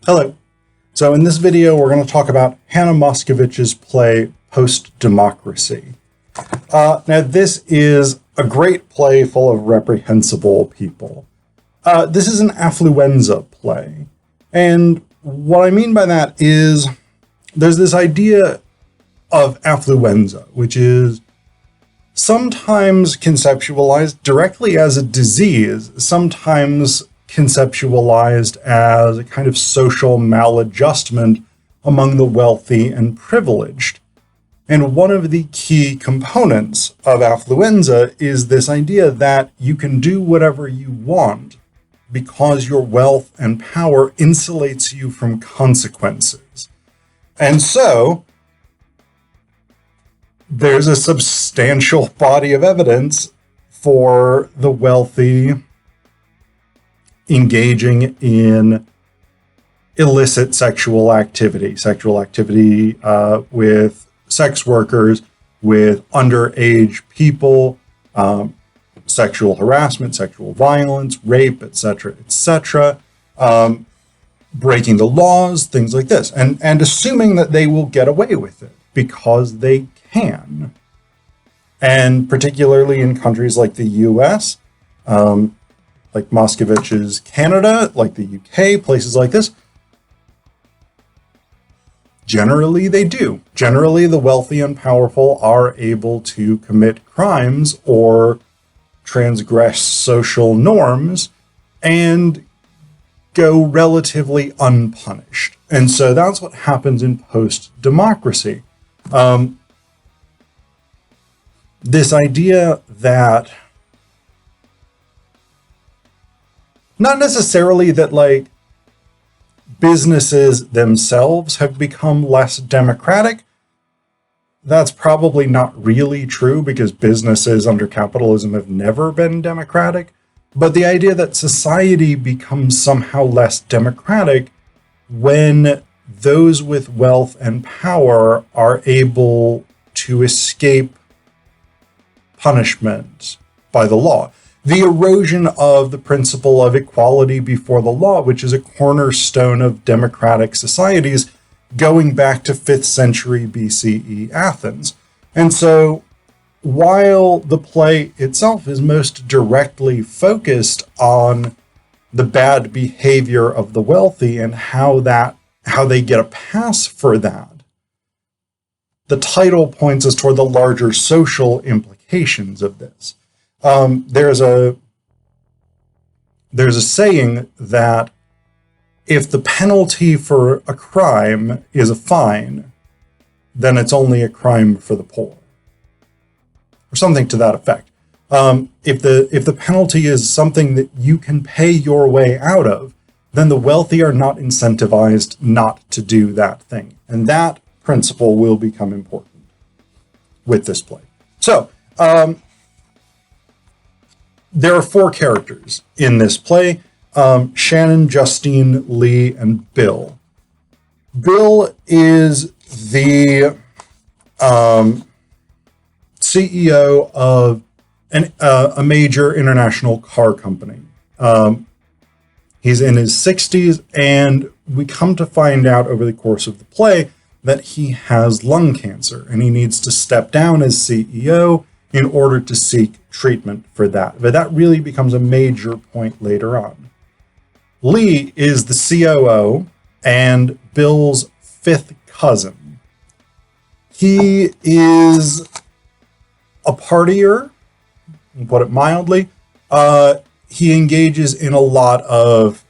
Hello. So in this video, we're going to talk about Hannah Moscovitch's play Post-Democracy. Now, this is a great play full of reprehensible people. This is an Affluenza play. And what I mean by that is there's this idea of Affluenza, which is sometimes conceptualized directly as a disease, sometimes conceptualized as a kind of social maladjustment among the wealthy and privileged. And one of the key components of Affluenza is this idea that you can do whatever you want because your wealth and power insulates you from consequences. And so there's a substantial body of evidence for the wealthy engaging in illicit sexual activity with sex workers, with underage people, sexual harassment, sexual violence, rape, etc., breaking the laws, things like this, and assuming that they will get away with it because they can. And particularly in countries like the US, like Moscovitch's Canada, like the UK, places like this, generally they do. Generally, the wealthy and powerful are able to commit crimes or transgress social norms and go relatively unpunished. And so that's what happens in post-democracy. This idea that not necessarily that like businesses themselves have become less democratic. That's probably not really true because businesses under capitalism have never been democratic. But the idea that society becomes somehow less democratic when those with wealth and power are able to escape punishment by the law. The erosion of the principle of equality before the law, which is a cornerstone of democratic societies going back to 5th century BCE Athens. And so while the play itself is most directly focused on the bad behavior of the wealthy and how they get a pass for that, the title points us toward the larger social implications of this. There's a saying that if the penalty for a crime is a fine, then it's only a crime for the poor, or something to that effect. If the penalty is something that you can pay your way out of, then the wealthy are not incentivized not to do that thing, and that principle will become important with this play. So. There are 4 characters in this play, Shannon, Justine, Lee, and Bill. Bill is the CEO of a major international car company. He's in his 60s, and we come to find out over the course of the play that he has lung cancer, and he needs to step down as CEO in order to seek treatment for that. But that really becomes a major point later on. Lee is the COO and Bill's 5th cousin. He is a partier, to put it mildly. He engages in a lot of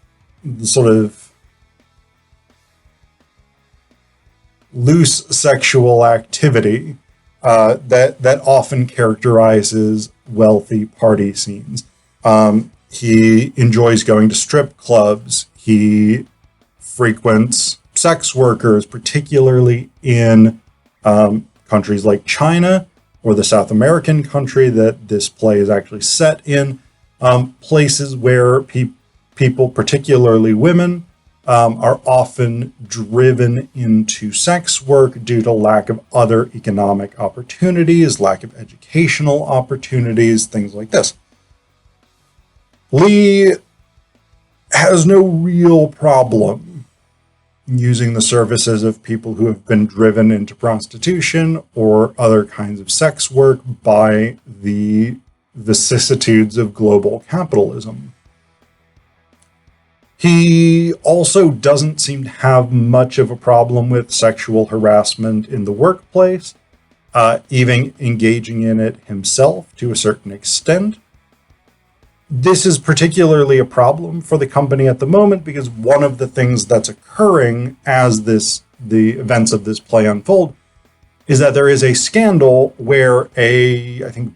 sort of loose sexual activity that often characterizes wealthy party scenes. He enjoys going to strip clubs. He frequents sex workers, particularly in countries like China or the South American country that this play is actually set in, places where people, particularly women, are often driven into sex work due to lack of other economic opportunities, lack of educational opportunities, things like this. Lee has no real problem using the services of people who have been driven into prostitution or other kinds of sex work by the vicissitudes of global capitalism. He also doesn't seem to have much of a problem with sexual harassment in the workplace, even engaging in it himself to a certain extent. This is particularly a problem for the company at the moment because one of the things that's occurring as the events of this play unfold is that there is a scandal where I think,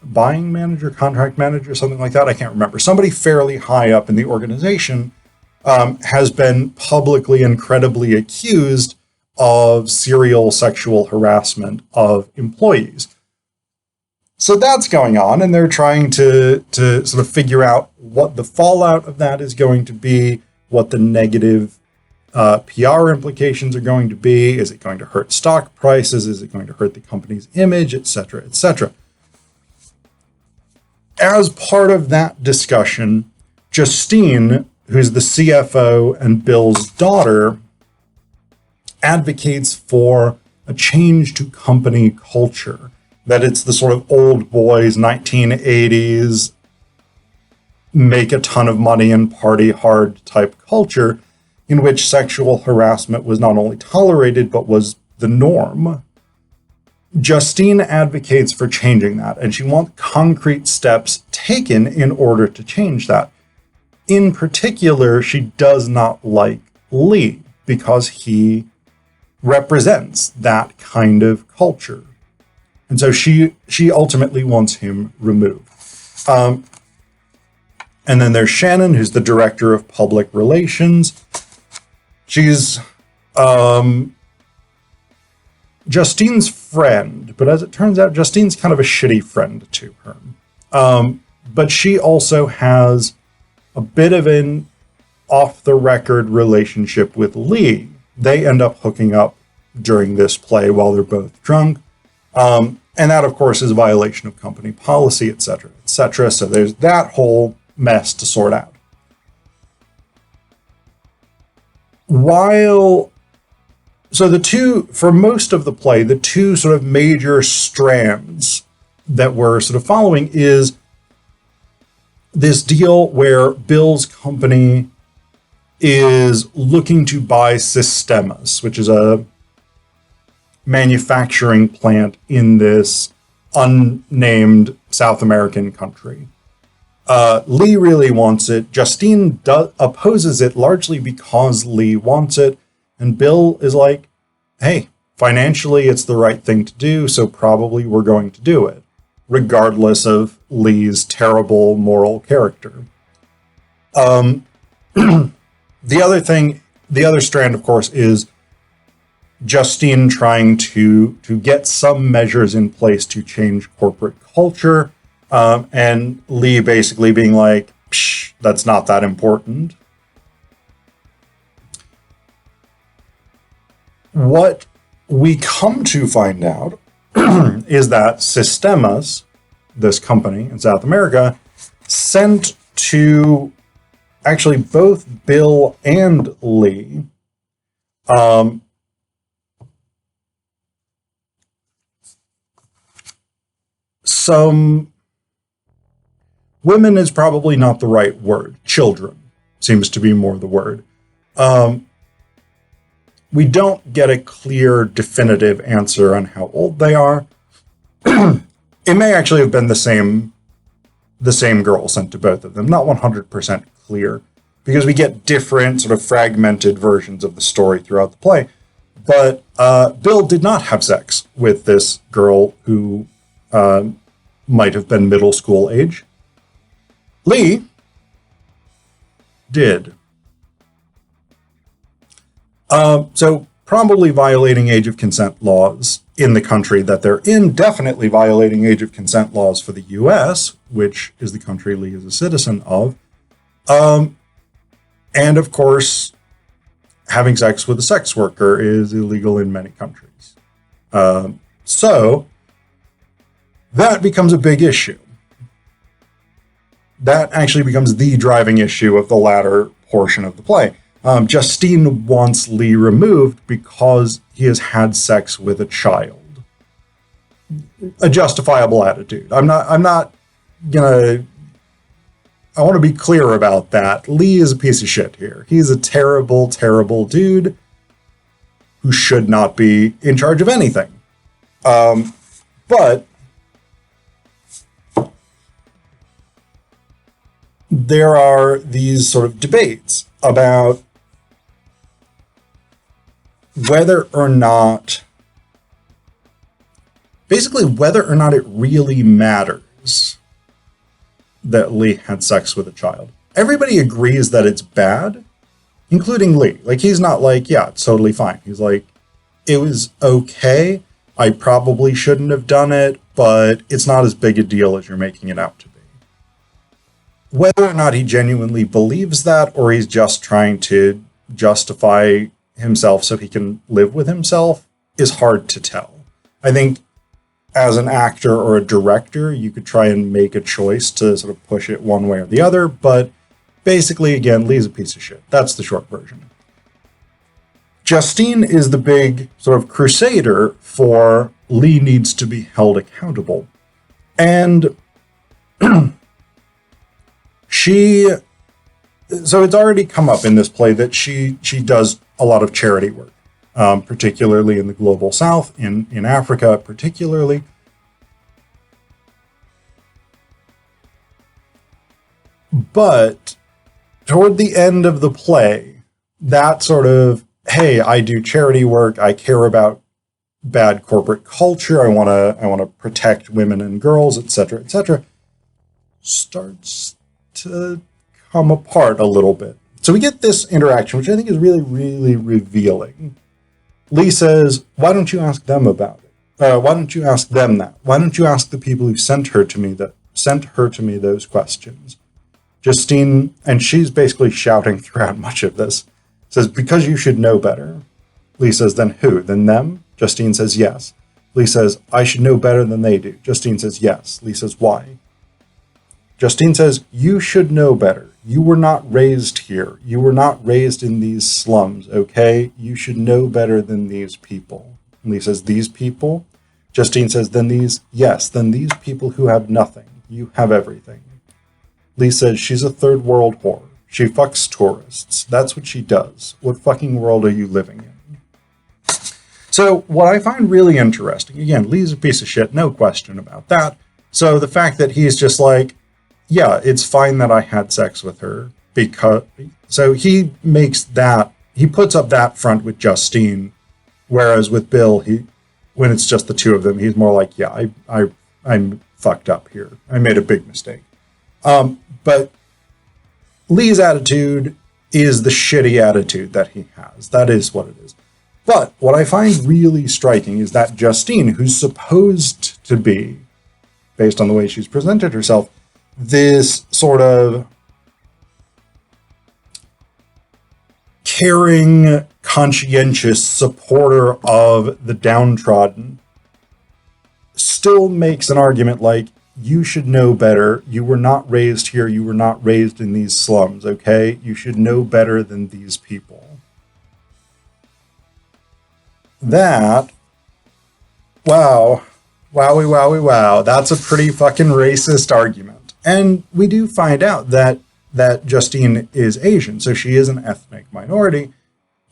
buying manager, contract manager, something like that, I can't remember, somebody fairly high up in the organization has been publicly incredibly accused of serial sexual harassment of employees. So that's going on, and they're trying to sort of figure out what the fallout of that is going to be, what the negative PR implications are going to be. Is it going to hurt stock prices? Is it going to hurt the company's image, et cetera, et cetera? As part of that discussion, Justine, who's the CFO and Bill's daughter, advocates for a change to company culture. That it's the sort of old boys, 1980s, make a ton of money and party hard type culture in which sexual harassment was not only tolerated, but was the norm. Justine advocates for changing that, and she wants concrete steps taken in order to change that. In particular, she does not like Lee because he represents that kind of culture. And so she ultimately wants him removed. And then there's Shannon, who's the director of public relations. She's Justine's friend, but as it turns out, Justine's kind of a shitty friend to her. But she also has a bit of an off-the-record relationship with Lee. They end up hooking up during this play while they're both drunk. And that, of course, is a violation of company policy, et cetera, et cetera. So there's that whole mess to sort out. For most of the play, the two sort of major strands that we're sort of following is this deal where Bill's company is looking to buy Sistemas, which is a manufacturing plant in this unnamed South American country. Lee really wants it. Justine opposes it largely because Lee wants it. And Bill is like, hey, financially it's the right thing to do, so probably we're going to do it, regardless of Lee's terrible moral character. The other strand, of course, is Justine trying to get some measures in place to change corporate culture, and Lee basically being like, psh, that's not that important. What we come to find out is that Sistemas, this company in South America, sent to actually both Bill and Lee some women is probably not the right word. Children seems to be more the word. We don't get a clear, definitive answer on how old they are. It may actually have been the same girl sent to both of them. Not 100% clear, because we get different sort of fragmented versions of the story throughout the play. But Bill did not have sex with this girl who might have been middle school age. Lee did. So probably violating age of consent laws in the country that they're in, definitely violating age of consent laws for the US, which is the country Lee is a citizen of. And of course, having sex with a sex worker is illegal in many countries. So that becomes a big issue. That actually becomes the driving issue of the latter portion of the play. Justine wants Lee removed because he has had sex with a child. A justifiable attitude. I'm not gonna, I want to be clear about that. Lee is a piece of shit here. He's a terrible, terrible dude who should not be in charge of anything. But there are these sort of debates about whether or not, basically whether or not it really matters that Lee had sex with a child. Everybody agrees that it's bad, including Lee. Like, he's not like, yeah, it's totally fine. He's like, it was okay. I probably shouldn't have done it, but it's not as big a deal as you're making it out to be. Whether or not he genuinely believes that, or he's just trying to justify himself so he can live with himself, is hard to tell. I think as an actor or a director, you could try and make a choice to sort of push it one way or the other, but basically, again, Lee's a piece of shit. That's the short version. Justine is the big sort of crusader for Lee needs to be held accountable. And so it's already come up in this play that she does a lot of charity work, particularly in the global south, in Africa particularly. But toward the end of the play, that sort of, hey, I do charity work, I care about bad corporate culture, I want to protect women and girls, etc., starts to come apart a little bit. So we get this interaction, which I think is really, really revealing. Lee says, why don't you ask them about it? Why don't you ask them that? Why don't you ask the people who sent her to me those questions? Justine, and she's basically shouting throughout much of this, says, because you should know better. Lee says, then who? Then them? Justine says, yes. Lee says, I should know better than they do. Justine says, yes. Lee says, why? Justine says, you should know better. You were not raised here. You were not raised in these slums, okay? You should know better than these people. And Lee says, these people? Justine says, then these people who have nothing. You have everything. Lee says, she's a third world whore. She fucks tourists. That's what she does. What fucking world are you living in? So what I find really interesting, again, Lee's a piece of shit, no question about that. So the fact that he's just like, yeah, it's fine that I had sex with her, because, so he puts up that front with Justine, whereas with Bill, when it's just the two of them, he's more like, yeah, I'm fucked up here. I made a big mistake. But Lee's attitude is the shitty attitude that he has. That is what it is. But what I find really striking is that Justine, who's supposed to be, based on the way she's presented herself, this sort of caring, conscientious supporter of the downtrodden, still makes an argument like, you should know better. You were not raised here. You were not raised in these slums, okay? You should know better than these people. That, wow. Wowie, wowie, wow. That's a pretty fucking racist argument. And we do find out that Justine is Asian, so she is an ethnic minority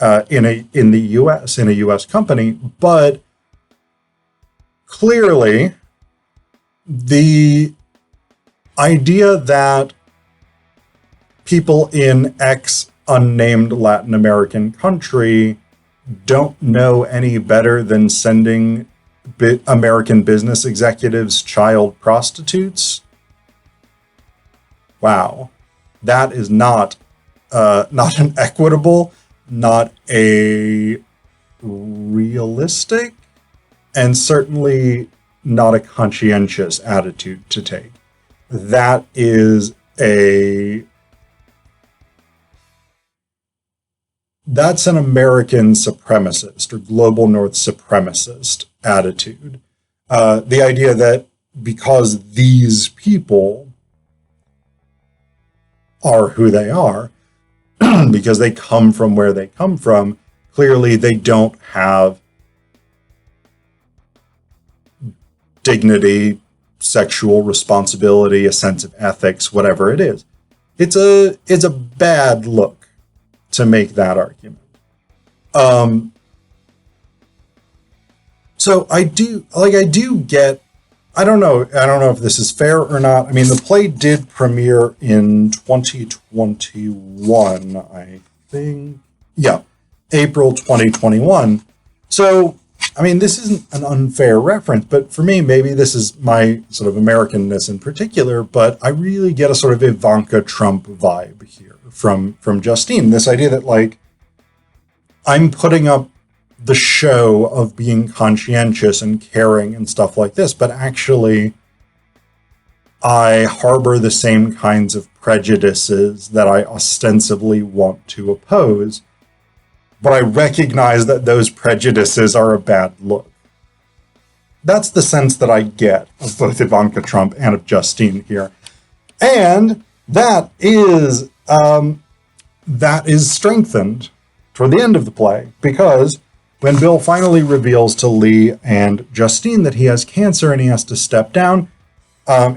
in the U.S., in a U.S. company, but clearly the idea that people in X unnamed Latin American country don't know any better than sending American business executives child prostitutes. Wow. That is not an equitable, not a realistic, and certainly not a conscientious attitude to take. That's an American supremacist or global North supremacist attitude. The idea that because these people are who they are, because they come from where they come from. Clearly, they don't have dignity, sexual responsibility, a sense of ethics, whatever it is. It's a bad look to make that argument. So I do get, I don't know if this is fair or not. I mean, the play did premiere in 2021, I think. Yeah, April 2021. So, I mean, this isn't an unfair reference, but for me, maybe this is my sort of Americanness in particular, but I really get a sort of Ivanka Trump vibe here from Justine. This idea that, like, I'm putting up the show of being conscientious and caring and stuff like this, but actually I harbor the same kinds of prejudices that I ostensibly want to oppose, but I recognize that those prejudices are a bad look. That's the sense that I get of both Ivanka Trump and of Justine here. And that is strengthened toward the end of the play, because when Bill finally reveals to Lee and Justine that he has cancer and he has to step down,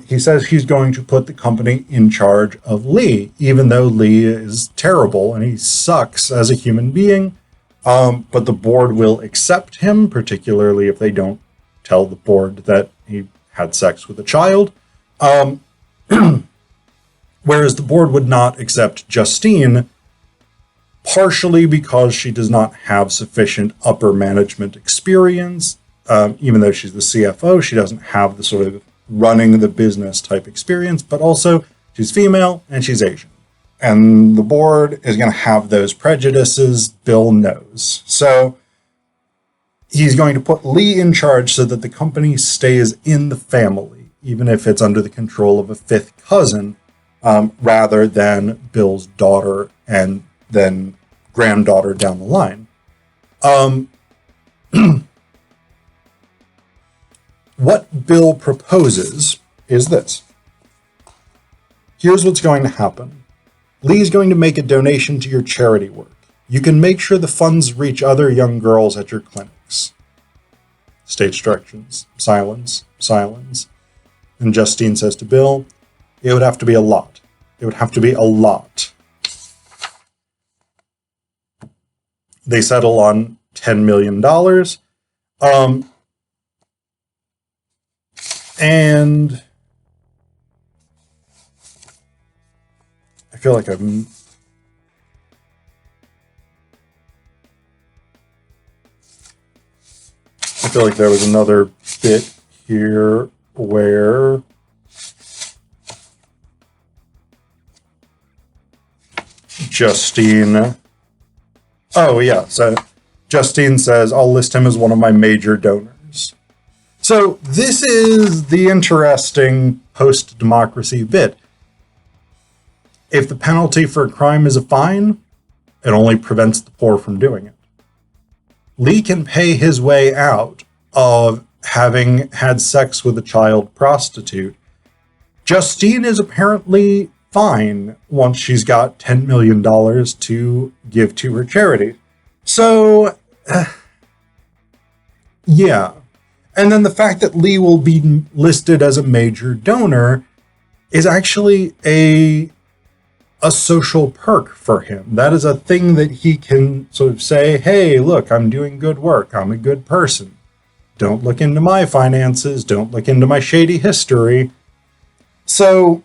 he says he's going to put the company in charge of Lee, even though Lee is terrible and he sucks as a human being. But the board will accept him, particularly if they don't tell the board that he had sex with a child. Whereas the board would not accept Justine, partially because she does not have sufficient upper management experience. Even though she's the CFO, she doesn't have the sort of running the business type experience, but also she's female and she's Asian. And the board is going to have those prejudices. Bill knows. So he's going to put Lee in charge so that the company stays in the family, even if it's under the control of a fifth cousin, rather than Bill's daughter and then granddaughter down the line. What Bill proposes is this. Here's what's going to happen. Lee's going to make a donation to your charity work. You can make sure the funds reach other young girls at your clinics. Stage directions. Silence. Silence. And Justine says to Bill, it would have to be a lot. It would have to be a lot. They settle on $10 million. And I feel like there was another bit here where Justine... Oh, yeah. So Justine says, I'll list him as one of my major donors. So this is the interesting post-democracy bit. If the penalty for a crime is a fine, it only prevents the poor from doing it. Lee can pay his way out of having had sex with a child prostitute. Justine is apparently fine once she's got $10 million to give to her charity. So, yeah. And then the fact that Lee will be listed as a major donor is actually a social perk for him. That is a thing that he can sort of say, hey, look, I'm doing good work. I'm a good person. Don't look into my finances. Don't look into my shady history. So,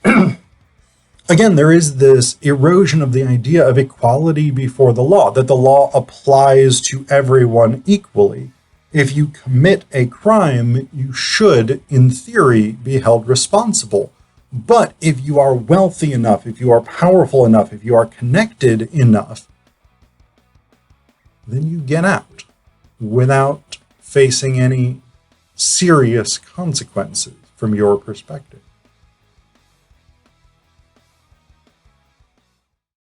again, there is this erosion of the idea of equality before the law, that the law applies to everyone equally. If you commit a crime, you should, in theory, be held responsible. But if you are wealthy enough, if you are powerful enough, if you are connected enough, then you get out without facing any serious consequences from your perspective.